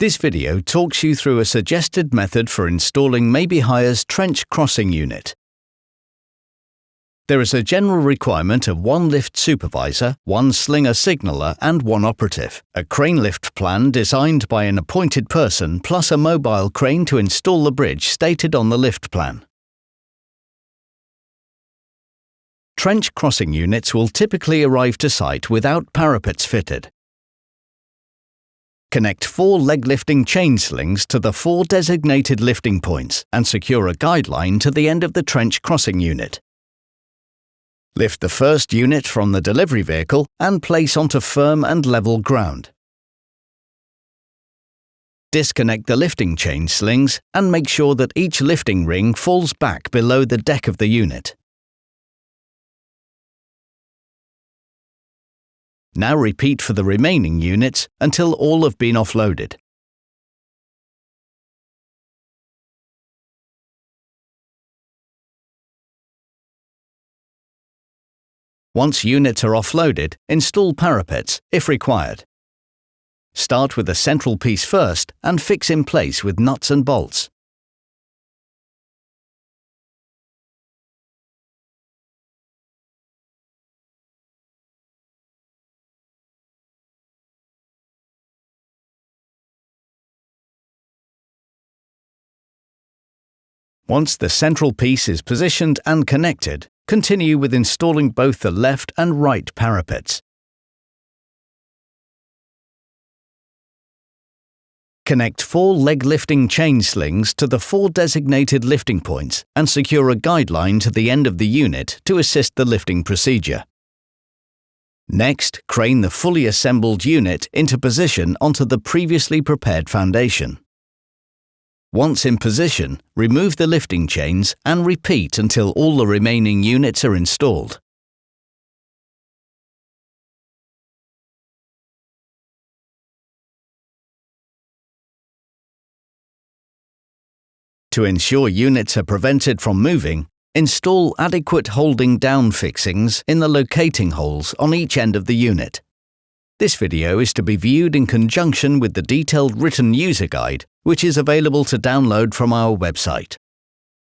This video talks you through a suggested method for installing Mabey Hire's trench crossing unit. There is a general requirement of one lift supervisor, one slinger signaller and one operative. A crane lift plan designed by an appointed person plus a mobile crane to install the bridge stated on the lift plan. Trench crossing units will typically arrive to site without parapets fitted. Connect 4 leg lifting chain slings to the 4 designated lifting points and secure a guideline to the end of the trench crossing unit. Lift the first unit from the delivery vehicle and place onto firm and level ground. Disconnect the lifting chain slings and make sure that each lifting ring falls back below the deck of the unit. Now repeat for the remaining units until all have been offloaded. Once units are offloaded, install parapets, if required. Start with the central piece first and fix in place with nuts and bolts. Once the central piece is positioned and connected, continue with installing both the left and right parapets. Connect 4 leg lifting chain slings to the 4 designated lifting points and secure a guideline to the end of the unit to assist the lifting procedure. Next, crane the fully assembled unit into position onto the previously prepared foundation. Once in position, remove the lifting chains and repeat until all the remaining units are installed. To ensure units are prevented from moving, install adequate holding down fixings in the locating holes on each end of the unit. This video is to be viewed in conjunction with the detailed written user guide, which is available to download from our website.